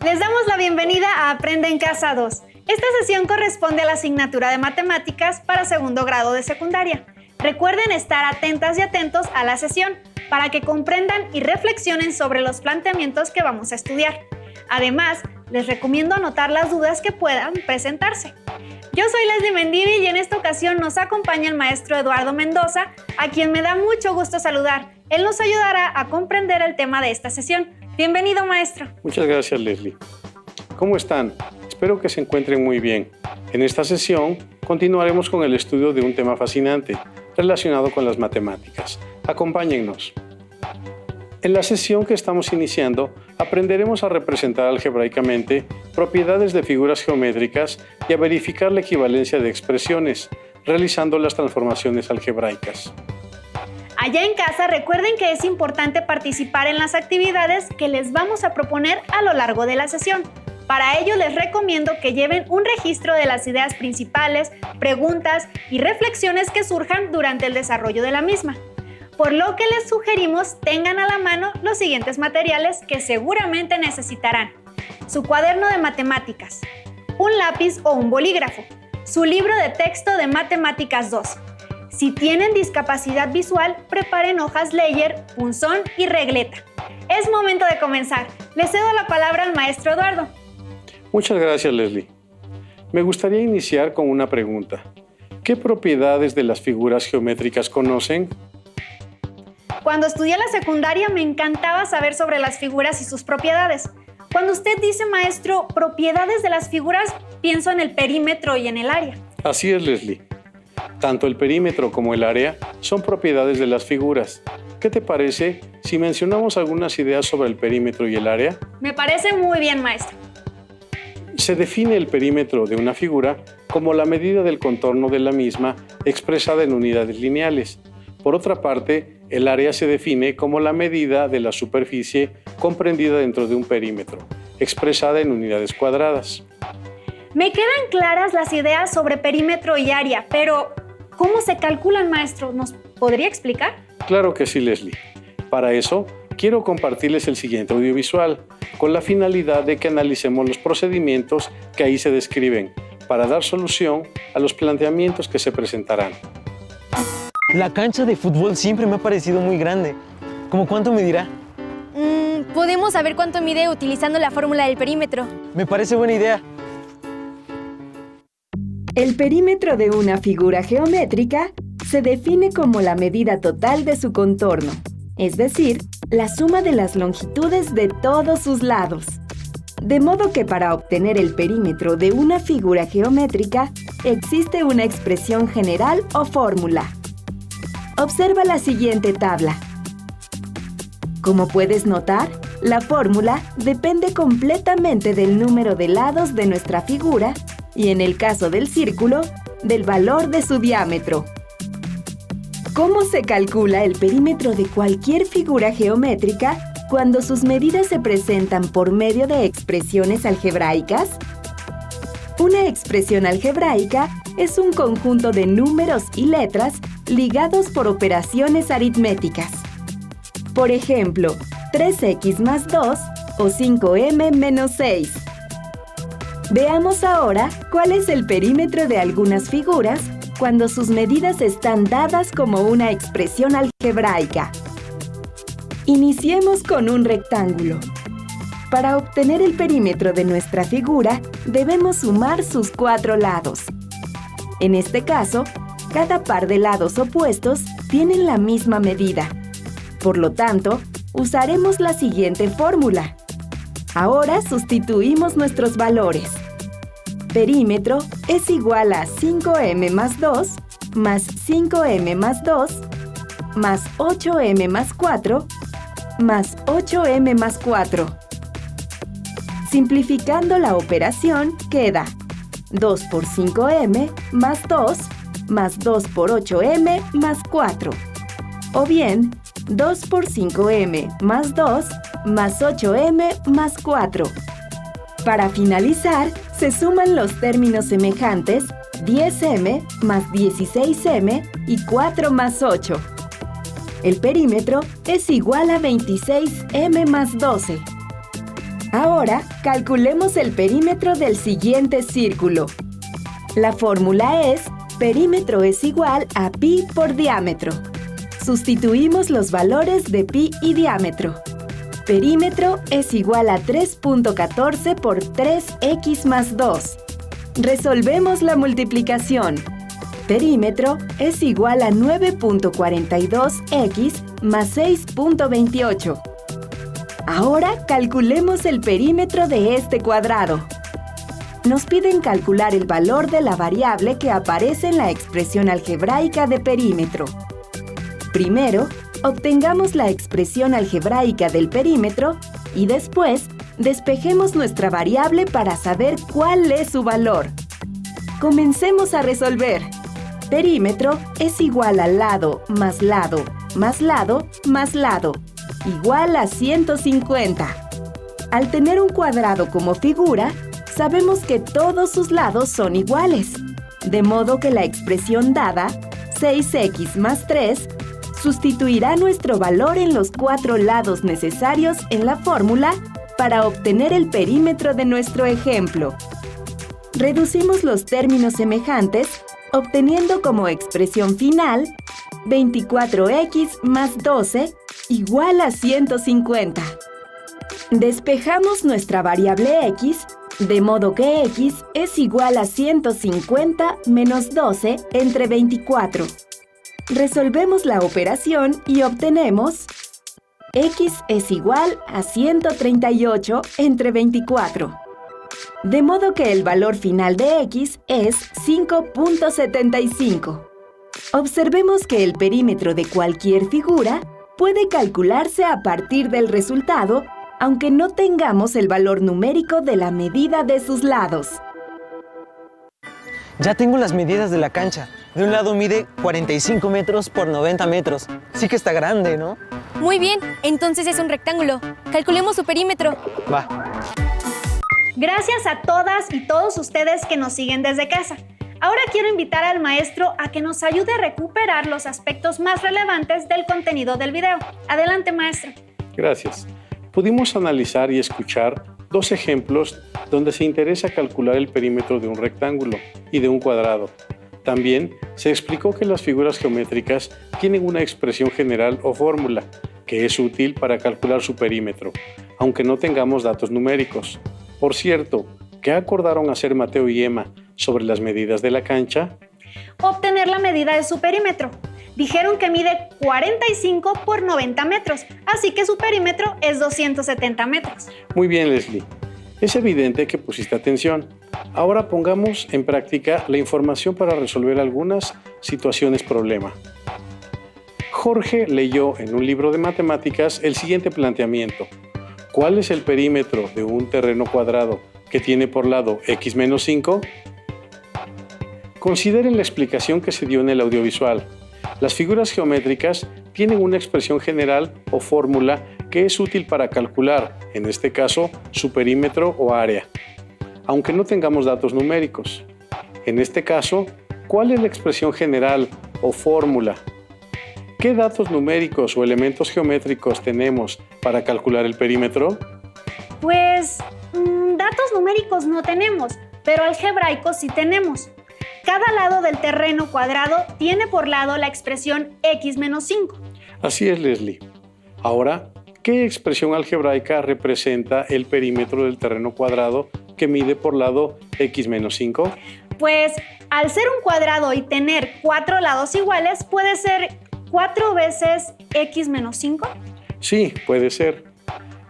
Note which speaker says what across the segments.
Speaker 1: Les damos la bienvenida a Aprende en Casa 2. Esta sesión corresponde a la asignatura de Matemáticas para segundo grado de secundaria. Recuerden estar atentas y atentos a la sesión para que comprendan y reflexionen sobre los planteamientos que vamos a estudiar. Además, les recomiendo anotar las dudas que puedan presentarse. Yo soy Leslie Mendivi y en esta ocasión nos acompaña el maestro Eduardo Mendoza, a quien me da mucho gusto saludar. Él nos ayudará a comprender el tema de esta sesión. Bienvenido, maestro.
Speaker 2: Muchas gracias, Leslie. ¿Cómo están? Espero que se encuentren muy bien. En esta sesión continuaremos con el estudio de un tema fascinante relacionado con las matemáticas. Acompáñennos. En la sesión que estamos iniciando, aprenderemos a representar algebraicamente propiedades de figuras geométricas y a verificar la equivalencia de expresiones, realizando las transformaciones algebraicas.
Speaker 1: Allá en casa, recuerden que es importante participar en las actividades que les vamos a proponer a lo largo de la sesión. Para ello, les recomiendo que lleven un registro de las ideas principales, preguntas y reflexiones que surjan durante el desarrollo de la misma. Por lo que les sugerimos tengan a la mano los siguientes materiales que seguramente necesitarán: su cuaderno de matemáticas, un lápiz o un bolígrafo, su libro de texto de Matemáticas 2. Si tienen discapacidad visual, preparen hojas Leyer, punzón y regleta. Es momento de comenzar. Le cedo la palabra al maestro Eduardo.
Speaker 2: Muchas gracias, Leslie. Me gustaría iniciar con una pregunta. ¿Qué propiedades de las figuras geométricas conocen?
Speaker 1: Cuando estudié la secundaria me encantaba saber sobre las figuras y sus propiedades. Cuando usted dice, maestro, propiedades de las figuras, pienso en el perímetro y en el área.
Speaker 2: Así es, Leslie. Tanto el perímetro como el área son propiedades de las figuras. ¿Qué te parece si mencionamos algunas ideas sobre el perímetro y el área?
Speaker 1: Me parece muy bien, maestro.
Speaker 2: Se define el perímetro de una figura como la medida del contorno de la misma expresada en unidades lineales. Por otra parte, el área se define como la medida de la superficie comprendida dentro de un perímetro, expresada en unidades cuadradas.
Speaker 1: Me quedan claras las ideas sobre perímetro y área, pero ¿cómo se calculan, maestro? ¿Nos podría explicar?
Speaker 2: Claro que sí, Leslie. Para eso, quiero compartirles el siguiente audiovisual, con la finalidad de que analicemos los procedimientos que ahí se describen, para dar solución a los planteamientos que se presentarán.
Speaker 3: La cancha de fútbol siempre me ha parecido muy grande. ¿Cómo cuánto medirá?
Speaker 4: Podemos saber cuánto mide utilizando la fórmula del perímetro.
Speaker 3: Me parece buena idea.
Speaker 5: El perímetro de una figura geométrica se define como la medida total de su contorno, es decir, la suma de las longitudes de todos sus lados. De modo que para obtener el perímetro de una figura geométrica existe una expresión general o fórmula. Observa la siguiente tabla. Como puedes notar, la fórmula depende completamente del número de lados de nuestra figura y, en el caso del círculo, del valor de su diámetro. ¿Cómo se calcula el perímetro de cualquier figura geométrica cuando sus medidas se presentan por medio de expresiones algebraicas? Una expresión algebraica es un conjunto de números y letras ligados por operaciones aritméticas. Por ejemplo, 3x más 2 o 5m menos 6. Veamos ahora cuál es el perímetro de algunas figuras cuando sus medidas están dadas como una expresión algebraica. Iniciemos con un rectángulo. Para obtener el perímetro de nuestra figura, debemos sumar sus 4 lados. En este caso, cada par de lados opuestos tienen la misma medida. Por lo tanto, usaremos la siguiente fórmula. Ahora sustituimos nuestros valores. Perímetro es igual a 5m más 2 más 5m más 2 más 8m más 4 más 8m más 4. Simplificando la operación queda 2 por 5m más 2 más 2 por 8m más 4. O bien, 2 por 5m más 2 más 8m más 4. Para finalizar, se suman los términos semejantes 10m más 16m y 4 más 8. El perímetro es igual a 26m más 12. Ahora, calculemos el perímetro del siguiente círculo. La fórmula es: perímetro es igual a pi por diámetro. Sustituimos los valores de pi y diámetro. Perímetro es igual a 3.14 por 3x más 2. Resolvemos la multiplicación. Perímetro es igual a 9.42x más 6.28. Ahora calculemos el perímetro de este cuadrado. Nos piden calcular el valor de la variable que aparece en la expresión algebraica de perímetro. Primero, obtengamos la expresión algebraica del perímetro y después despejemos nuestra variable para saber cuál es su valor. Comencemos a resolver. Perímetro es igual a lado más lado más lado más lado, igual a 150. Al tener un cuadrado como figura, sabemos que todos sus lados son iguales, de modo que la expresión dada, 6x más 3, sustituirá nuestro valor en los 4 lados necesarios en la fórmula para obtener el perímetro de nuestro ejemplo. Reducimos los términos semejantes, obteniendo como expresión final 24x más 12 igual a 150. Despejamos nuestra variable x, de modo que x es igual a 150 menos 12 entre 24. Resolvemos la operación y obtenemos x es igual a 138 entre 24. De modo que el valor final de x es 5.75. Observemos que el perímetro de cualquier figura puede calcularse a partir del resultado, aunque no tengamos el valor numérico de la medida de sus lados.
Speaker 3: Ya tengo las medidas de la cancha. De un lado mide 45 metros por 90 metros. Sí que está grande, ¿no?
Speaker 4: Muy bien, entonces es un rectángulo. Calculemos su perímetro.
Speaker 3: Va.
Speaker 1: Gracias a todas y todos ustedes que nos siguen desde casa. Ahora quiero invitar al maestro a que nos ayude a recuperar los aspectos más relevantes del contenido del video. Adelante, maestro.
Speaker 2: Gracias. Pudimos analizar y escuchar 2 ejemplos donde se interesa calcular el perímetro de un rectángulo y de un cuadrado. También se explicó que las figuras geométricas tienen una expresión general o fórmula que es útil para calcular su perímetro, aunque no tengamos datos numéricos. Por cierto, ¿qué acordaron hacer Mateo y Emma sobre las medidas de la cancha?
Speaker 1: Obtener la medida de su perímetro. Dijeron que mide 45 por 90 metros, así que su perímetro es 270 metros.
Speaker 2: Muy bien, Leslie. Es evidente que pusiste atención. Ahora pongamos en práctica la información para resolver algunas situaciones problema. Jorge leyó en un libro de matemáticas el siguiente planteamiento. ¿Cuál es el perímetro de un terreno cuadrado que tiene por lado x menos 5? Consideren la explicación que se dio en el audiovisual. Las figuras geométricas tienen una expresión general o fórmula que es útil para calcular, en este caso, su perímetro o área, aunque no tengamos datos numéricos. En este caso, ¿cuál es la expresión general o fórmula? ¿Qué datos numéricos o elementos geométricos tenemos para calcular el perímetro?
Speaker 1: Pues, datos numéricos no tenemos, pero algebraicos sí tenemos. Cada lado del terreno cuadrado tiene por lado la expresión x menos 5.
Speaker 2: Así es, Leslie. Ahora, ¿qué expresión algebraica representa el perímetro del terreno cuadrado que mide por lado x menos 5?
Speaker 1: Pues, al ser un cuadrado y tener 4 lados iguales, ¿puede ser 4 veces x menos 5?
Speaker 2: Sí, puede ser.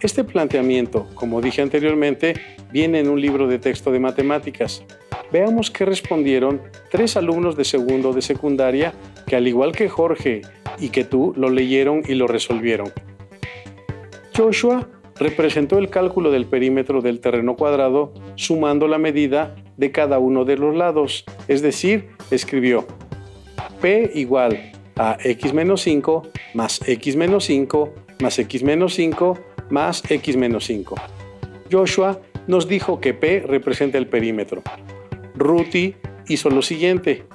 Speaker 2: Este planteamiento, como dije anteriormente, viene en un libro de texto de matemáticas. Veamos qué respondieron 3 alumnos de segundo de secundaria que, al igual que Jorge y que tú, lo leyeron y lo resolvieron. Joshua representó el cálculo del perímetro del terreno cuadrado sumando la medida de cada uno de los lados, es decir, escribió P igual a x menos 5 más x menos 5 más x menos 5 más x menos 5. Joshua nos dijo que P representa el perímetro. Ruthie hizo lo siguiente,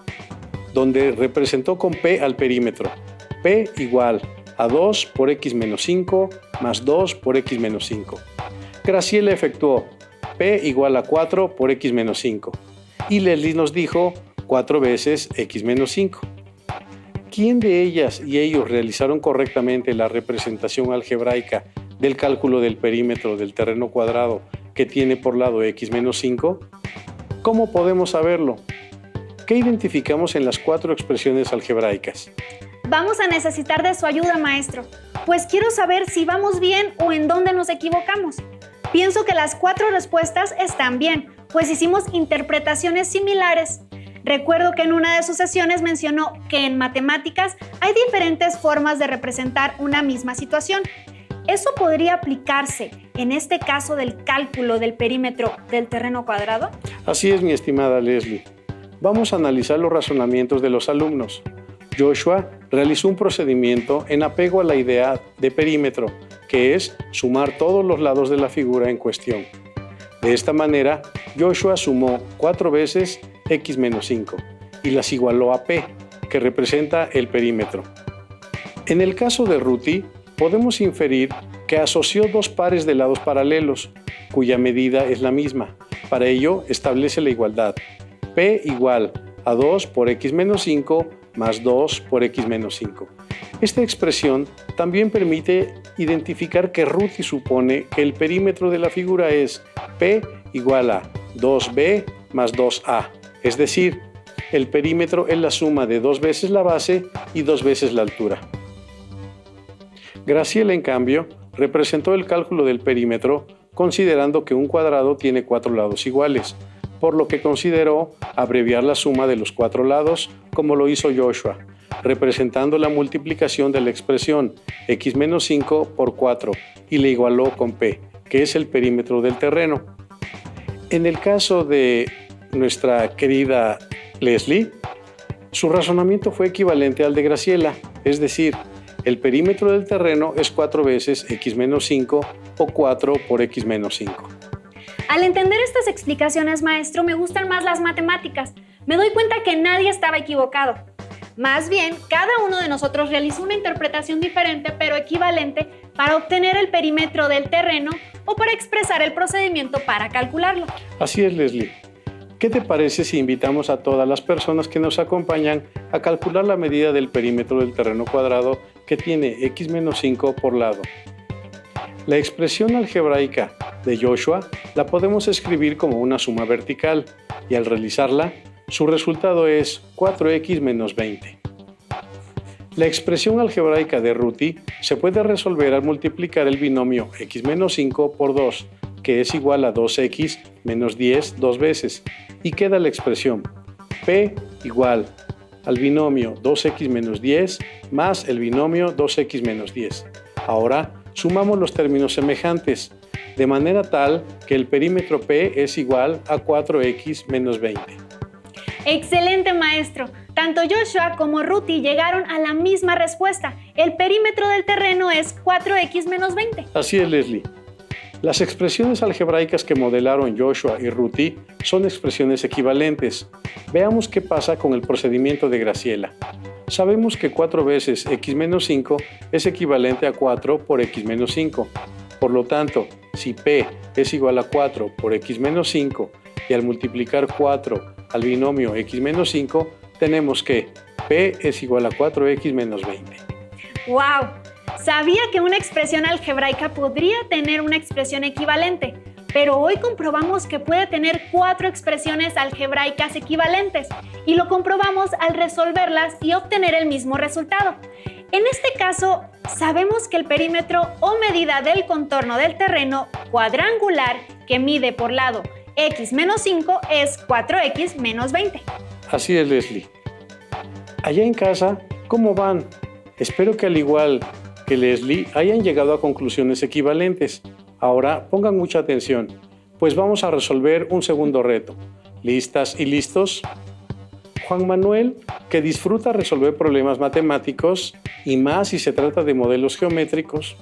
Speaker 2: donde representó con P al perímetro. P igual a 2 por x menos 5 más 2 por x menos 5. Graciela efectuó P igual a 4 por x menos 5 y Leslie nos dijo 4 veces x menos 5. ¿Quién de ellas y ellos realizaron correctamente la representación algebraica del cálculo del perímetro del terreno cuadrado que tiene por lado x menos 5? ¿Cómo podemos saberlo? ¿Qué identificamos en las 4 expresiones algebraicas?
Speaker 1: Vamos a necesitar de su ayuda, maestro, pues quiero saber si vamos bien o en dónde nos equivocamos. Pienso que las 4 respuestas están bien, pues hicimos interpretaciones similares. Recuerdo que en una de sus sesiones mencionó que en matemáticas hay diferentes formas de representar una misma situación. ¿Eso podría aplicarse en este caso del cálculo del perímetro del terreno cuadrado?
Speaker 2: Así es, mi estimada Leslie. Vamos a analizar los razonamientos de los alumnos. Joshua realizó un procedimiento en apego a la idea de perímetro, que es sumar todos los lados de la figura en cuestión. De esta manera, Joshua sumó 4 veces x menos 5 y las igualó a P, que representa el perímetro. En el caso de Ruthie, podemos inferir que asoció 2 pares de lados paralelos, cuya medida es la misma. Para ello, establece la igualdad. P igual a 2 por x menos 5 más 2 por x menos 5. Esta expresión también permite identificar que Ruthie supone que el perímetro de la figura es P igual a 2B más 2A, es decir, el perímetro es la suma de 2 veces la base y 2 veces la altura. Graciela, en cambio, representó el cálculo del perímetro considerando que un cuadrado tiene 4 lados iguales, por lo que consideró abreviar la suma de los 4 lados como lo hizo Joshua, representando la multiplicación de la expresión x menos 5 por 4 y le igualó con P, que es el perímetro del terreno. En el caso de nuestra querida Leslie, su razonamiento fue equivalente al de Graciela, es decir, el perímetro del terreno es 4 veces x menos 5 o 4 por x menos 5.
Speaker 1: Al entender estas explicaciones, maestro, me gustan más las matemáticas. Me doy cuenta que nadie estaba equivocado. Más bien, cada uno de nosotros realizó una interpretación diferente pero equivalente para obtener el perímetro del terreno o para expresar el procedimiento para calcularlo.
Speaker 2: Así es, Leslie. ¿Qué te parece si invitamos a todas las personas que nos acompañan a calcular la medida del perímetro del terreno cuadrado que tiene x menos 5 por lado? La expresión algebraica de Joshua la podemos escribir como una suma vertical y al realizarla, su resultado es 4x menos 20. La expresión algebraica de Ruthie se puede resolver al multiplicar el binomio x menos 5 por 2, que es igual a 2x menos 10 dos veces, y queda la expresión P igual al binomio 2x menos 10 más el binomio 2x menos 10. Ahora sumamos los términos semejantes, de manera tal que el perímetro P es igual a 4x menos 20.
Speaker 1: ¡Excelente, maestro! Tanto Joshua como Ruthie llegaron a la misma respuesta. El perímetro del terreno es 4x menos 20.
Speaker 2: Así es, Leslie. Las expresiones algebraicas que modelaron Joshua y Ruthie son expresiones equivalentes. Veamos qué pasa con el procedimiento de Graciela. Sabemos que 4 veces x menos 5 es equivalente a 4 por x menos 5. Por lo tanto, si P es igual a 4 por x menos 5 y al multiplicar 4 al binomio x menos 5, tenemos que P es igual a 4x menos 20.
Speaker 1: ¡Wow! Sabía que una expresión algebraica podría tener una expresión equivalente, pero hoy comprobamos que puede tener 4 expresiones algebraicas equivalentes y lo comprobamos al resolverlas y obtener el mismo resultado. En este caso, sabemos que el perímetro o medida del contorno del terreno cuadrangular que mide por lado x menos 5 es 4x menos 20.
Speaker 2: Así es, Leslie. Allá en casa, ¿cómo van? Espero que al igual que Leslie hayan llegado a conclusiones equivalentes. Ahora pongan mucha atención, pues vamos a resolver un segundo reto. ¿Listas y listos? Juan Manuel, que disfruta resolver problemas matemáticos y más si se trata de modelos geométricos,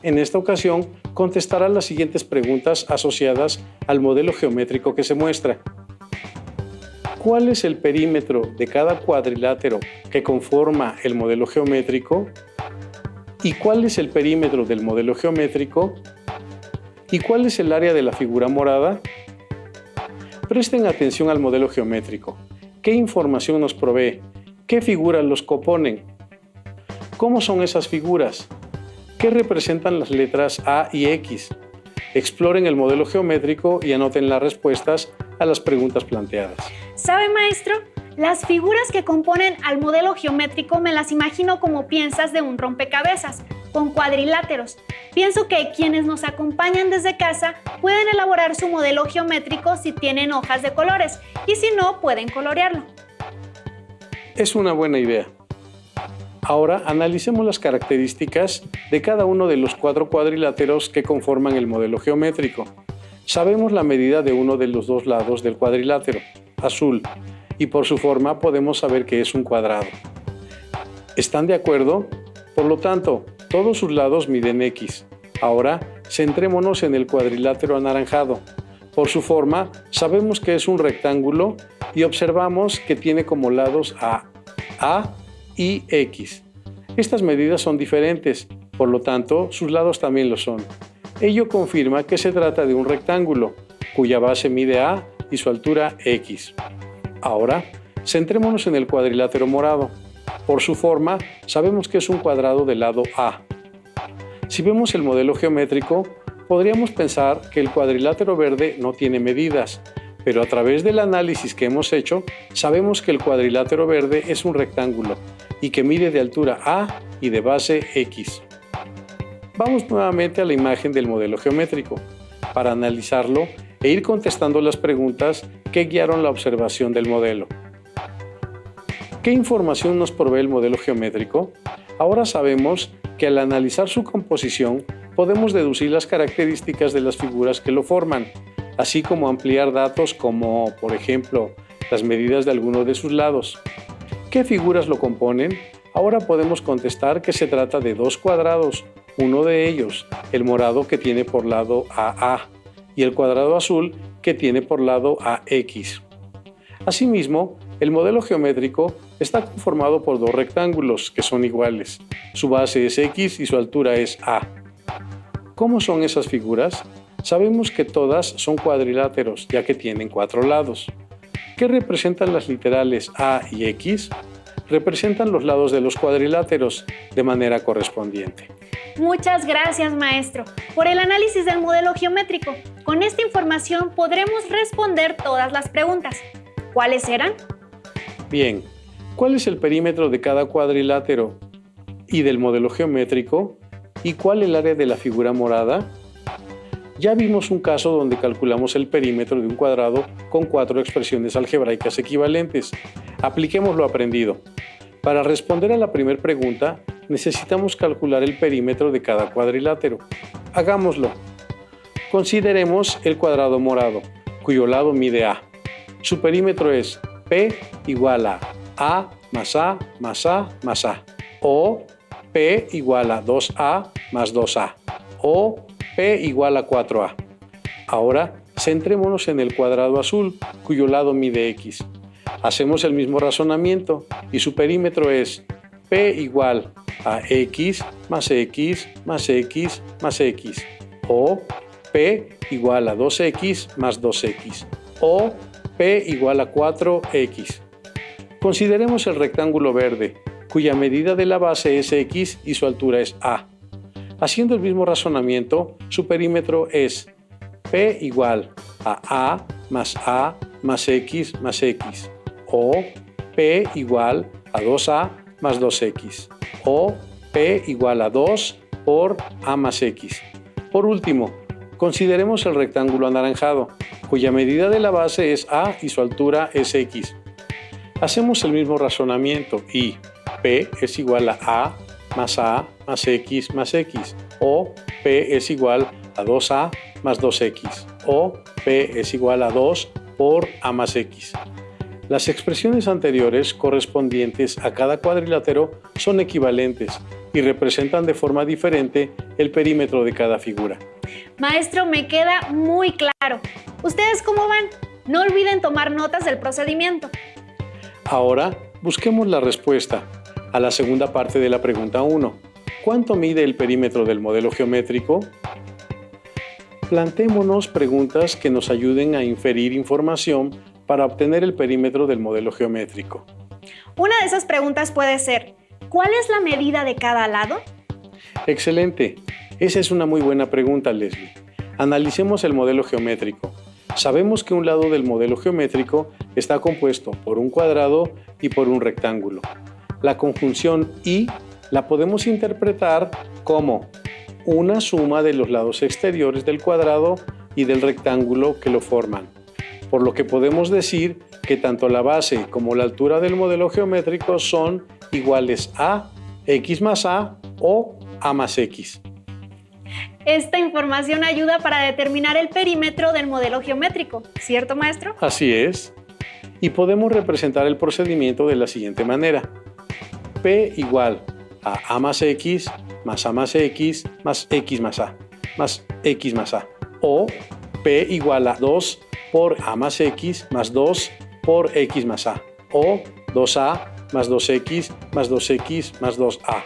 Speaker 2: en esta ocasión contestará las siguientes preguntas asociadas al modelo geométrico que se muestra. ¿Cuál es el perímetro de cada cuadrilátero que conforma el modelo geométrico? ¿Y cuál es el perímetro del modelo geométrico? ¿Y cuál es el área de la figura morada? Presten atención al modelo geométrico. ¿Qué información nos provee? ¿Qué figuras los componen? ¿Cómo son esas figuras? ¿Qué representan las letras A y X? Exploren el modelo geométrico y anoten las respuestas a las preguntas planteadas.
Speaker 1: ¿Sabe, maestro? Las figuras que componen al modelo geométrico me las imagino como piezas de un rompecabezas, con cuadriláteros. Pienso que quienes nos acompañan desde casa pueden elaborar su modelo geométrico si tienen hojas de colores y si no, pueden colorearlo.
Speaker 2: Es una buena idea. Ahora analicemos las características de cada uno de los 4 cuadriláteros que conforman el modelo geométrico. Sabemos la medida de uno de los 2 lados del cuadrilátero, azul, y por su forma podemos saber que es un cuadrado. ¿Están de acuerdo? Por lo tanto, todos sus lados miden X. Ahora, centrémonos en el cuadrilátero anaranjado. Por su forma, sabemos que es un rectángulo y observamos que tiene como lados A y X. Estas medidas son diferentes, por lo tanto, sus lados también lo son. Ello confirma que se trata de un rectángulo, cuya base mide A y su altura X. Ahora, centrémonos en el cuadrilátero morado. Por su forma, sabemos que es un cuadrado del lado A. Si vemos el modelo geométrico, podríamos pensar que el cuadrilátero verde no tiene medidas, pero a través del análisis que hemos hecho, sabemos que el cuadrilátero verde es un rectángulo y que mide de altura A y de base X. Vamos nuevamente a la imagen del modelo geométrico para analizarlo e ir contestando las preguntas que guiaron la observación del modelo. ¿Qué información nos provee el modelo geométrico? Ahora sabemos que al analizar su composición podemos deducir las características de las figuras que lo forman, así como ampliar datos como, por ejemplo, las medidas de alguno de sus lados. ¿Qué figuras lo componen? Ahora podemos contestar que se trata de 2 cuadrados, uno de ellos, el morado, que tiene por lado AA, y el cuadrado azul, que tiene por lado AX. Asimismo, el modelo geométrico está conformado por 2 rectángulos que son iguales. Su base es X y su altura es A. ¿Cómo son esas figuras? Sabemos que todas son cuadriláteros, ya que tienen 4 lados. ¿Qué representan las literales A y X? Representan los lados de los cuadriláteros de manera correspondiente.
Speaker 1: Muchas gracias, maestro, por el análisis del modelo geométrico. Con esta información podremos responder todas las preguntas. ¿Cuáles eran?
Speaker 2: Bien, ¿cuál es el perímetro de cada cuadrilátero y del modelo geométrico? ¿Y cuál el área de la figura morada? Ya vimos un caso donde calculamos el perímetro de un cuadrado con 4 expresiones algebraicas equivalentes. Apliquemos lo aprendido. Para responder a la primera pregunta, necesitamos calcular el perímetro de cada cuadrilátero. Hagámoslo. Consideremos el cuadrado morado, cuyo lado mide A. Su perímetro es P igual a más A más A más A. O P igual a 2A más 2A. O P igual a 4A. Ahora, centrémonos en el cuadrado azul, cuyo lado mide X. Hacemos el mismo razonamiento y su perímetro es P igual a X más X más X más X. O P igual a 2X más 2X. O P igual a 4X. Consideremos el rectángulo verde, cuya medida de la base es X y su altura es A. Haciendo el mismo razonamiento, su perímetro es P igual a más X más X. O P igual a 2A más 2X. O P igual a 2 por A más X. Por último, consideremos el rectángulo anaranjado, cuya medida de la base es A y su altura es X. Hacemos el mismo razonamiento y P es igual a más X más X. O P es igual a 2A más 2X. O P es igual a 2 por A más X. Las expresiones anteriores correspondientes a cada cuadrilátero son equivalentes y representan de forma diferente el perímetro de cada figura.
Speaker 1: Maestro, me queda muy claro. ¿Ustedes cómo van? No olviden tomar notas del procedimiento.
Speaker 2: Ahora, busquemos la respuesta a la segunda parte de la pregunta 1. ¿Cuánto mide el perímetro del modelo geométrico? Plantémonos preguntas que nos ayuden a inferir información para obtener el perímetro del modelo geométrico.
Speaker 1: Una de esas preguntas puede ser, ¿cuál es la medida de cada lado?
Speaker 2: Excelente. Esa es una muy buena pregunta, Leslie. Analicemos el modelo geométrico. Sabemos que un lado del modelo geométrico está compuesto por un cuadrado y por un rectángulo. La conjunción y la podemos interpretar como una suma de los lados exteriores del cuadrado y del rectángulo que lo forman, por lo que podemos decir que tanto la base como la altura del modelo geométrico son iguales a x más a o a más x.
Speaker 1: Esta información ayuda para determinar el perímetro del modelo geométrico, ¿cierto, maestro?
Speaker 2: Así es. Y podemos representar el procedimiento de la siguiente manera. P igual a más x más a más x más x más a más x más a. O P igual a 2 por a más x más 2 por x más a. O 2a más 2x más 2x más 2a.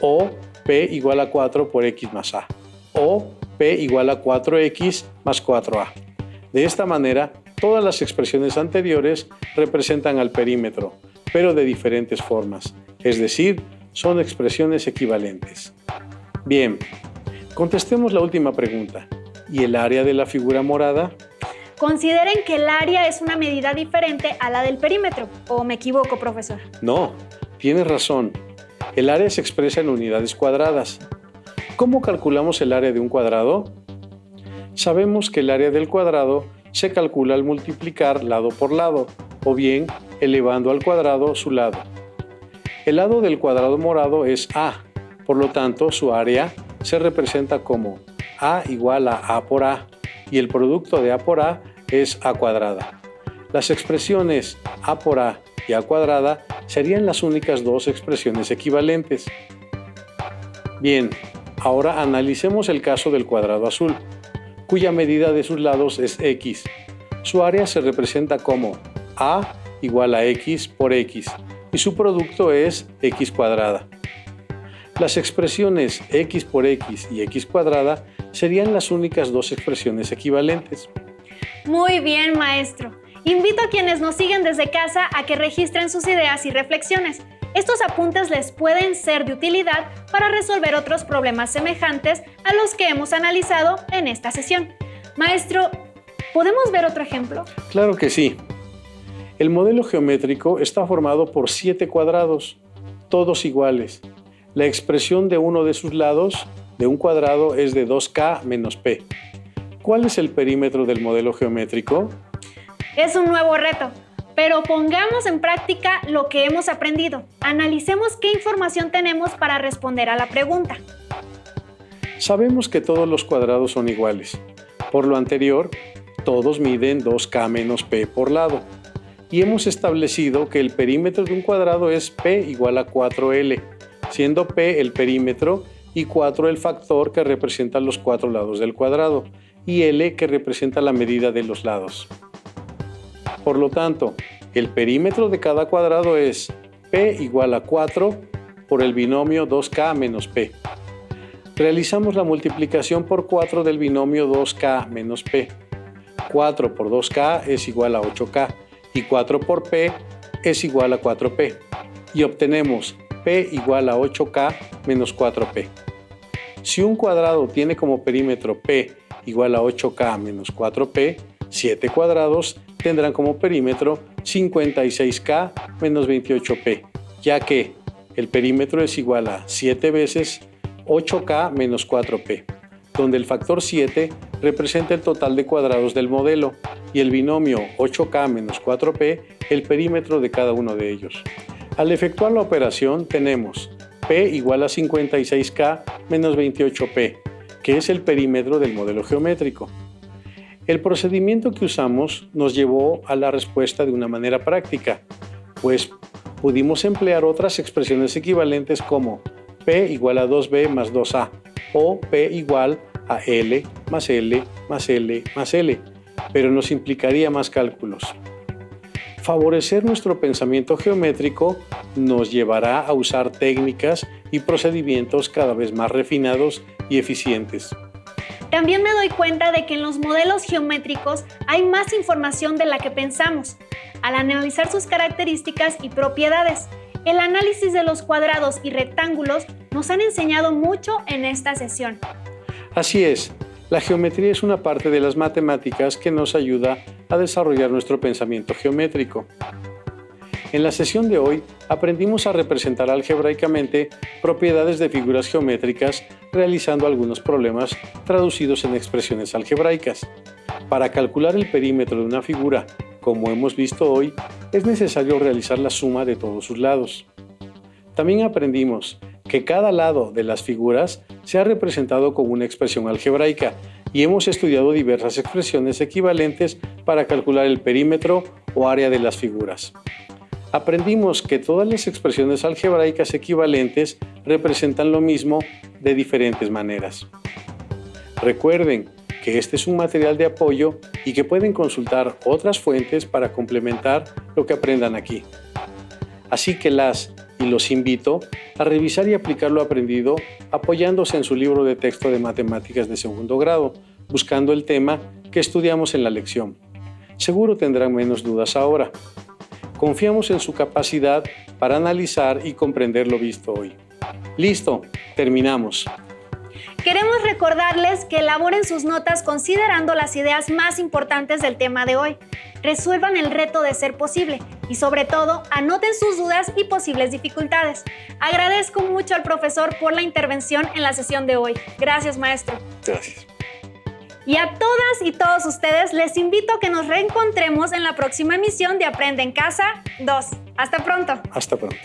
Speaker 2: O P igual a 4 por x más a. O P igual a 4x más 4a. De esta manera, todas las expresiones anteriores representan al perímetro, pero de diferentes formas, es decir, son expresiones equivalentes. Bien, contestemos la última pregunta. ¿Y el área de la figura morada?
Speaker 1: Consideren que el área es una medida diferente a la del perímetro, ¿o me equivoco, profesor?
Speaker 2: No, tienes razón. El área se expresa en unidades cuadradas. ¿Cómo calculamos el área de un cuadrado? Sabemos que el área del cuadrado se calcula al multiplicar lado por lado, o bien elevando al cuadrado su lado. El lado del cuadrado morado es A, por lo tanto su área se representa como A igual a A por A, y el producto de A por A es A cuadrada. Las expresiones A por A y A cuadrada serían las únicas dos expresiones equivalentes. Bien, ahora analicemos el caso del cuadrado azul, cuya medida de sus lados es x. Su área se representa como A igual a x por x, y su producto es x cuadrada. Las expresiones x por x y x cuadrada serían las únicas dos expresiones equivalentes.
Speaker 1: Muy bien, maestro. Invito a quienes nos siguen desde casa a que registren sus ideas y reflexiones. Estos apuntes les pueden ser de utilidad para resolver otros problemas semejantes a los que hemos analizado en esta sesión. Maestro, ¿podemos ver otro ejemplo?
Speaker 2: Claro que sí. El modelo geométrico está formado por 7 cuadrados, todos iguales. La expresión de uno de sus lados de un cuadrado es de 2k menos p. ¿Cuál es el perímetro del modelo geométrico?
Speaker 1: Es un nuevo reto, pero pongamos en práctica lo que hemos aprendido. Analicemos qué información tenemos para responder a la pregunta.
Speaker 2: Sabemos que todos los cuadrados son iguales. Por lo anterior, todos miden 2k menos p por lado. Y hemos establecido que el perímetro de un cuadrado es p igual a 4l, siendo p el perímetro y 4 el factor que representa los 4 lados del cuadrado, y l que representa la medida de los lados. Por lo tanto, el perímetro de cada cuadrado es p igual a 4 por el binomio 2k menos p. Realizamos la multiplicación por 4 del binomio 2k menos p. 4 por 2k es igual a 8k y 4 por p es igual a 4p. Y obtenemos p igual a 8k menos 4p. Si un cuadrado tiene como perímetro p igual a 8k menos 4p, 7 cuadrados tendrán como perímetro 56k menos 28p, ya que el perímetro es igual a 7 veces 8k menos 4p, donde el factor 7 representa el total de cuadrados del modelo y el binomio 8k menos 4p el perímetro de cada uno de ellos. Al efectuar la operación tenemos p igual a 56k menos 28p, que es el perímetro del modelo geométrico. El procedimiento que usamos nos llevó a la respuesta de una manera práctica, pues pudimos emplear otras expresiones equivalentes como p igual a 2b más 2a o p igual a l más l más l más l, pero nos implicaría más cálculos. Favorecer nuestro pensamiento geométrico nos llevará a usar técnicas y procedimientos cada vez más refinados y eficientes.
Speaker 1: También me doy cuenta de que en los modelos geométricos hay más información de la que pensamos. Al analizar sus características y propiedades, el análisis de los cuadrados y rectángulos nos han enseñado mucho en esta sesión.
Speaker 2: Así es, la geometría es una parte de las matemáticas que nos ayuda a desarrollar nuestro pensamiento geométrico. En la sesión de hoy aprendimos a representar algebraicamente propiedades de figuras geométricas realizando algunos problemas traducidos en expresiones algebraicas. Para calcular el perímetro de una figura, como hemos visto hoy, es necesario realizar la suma de todos sus lados. También aprendimos que cada lado de las figuras se ha representado con una expresión algebraica y hemos estudiado diversas expresiones equivalentes para calcular el perímetro o área de las figuras. Aprendimos que todas las expresiones algebraicas equivalentes representan lo mismo de diferentes maneras. Recuerden que este es un material de apoyo y que pueden consultar otras fuentes para complementar lo que aprendan aquí. Así que los invito a revisar y aplicar lo aprendido apoyándose en su libro de texto de matemáticas de segundo grado, buscando el tema que estudiamos en la lección. Seguro tendrán menos dudas ahora. Confiamos en su capacidad para analizar y comprender lo visto hoy. ¡Listo! Terminamos.
Speaker 1: Queremos recordarles que elaboren sus notas considerando las ideas más importantes del tema de hoy. Resuelvan el reto de ser posible y sobre todo anoten sus dudas y posibles dificultades. Agradezco mucho al profesor por la intervención en la sesión de hoy. Gracias, maestro.
Speaker 2: Gracias.
Speaker 1: Y a todas y todos ustedes les invito a que nos reencontremos en la próxima emisión de Aprende en Casa 2. Hasta pronto.
Speaker 2: Hasta pronto.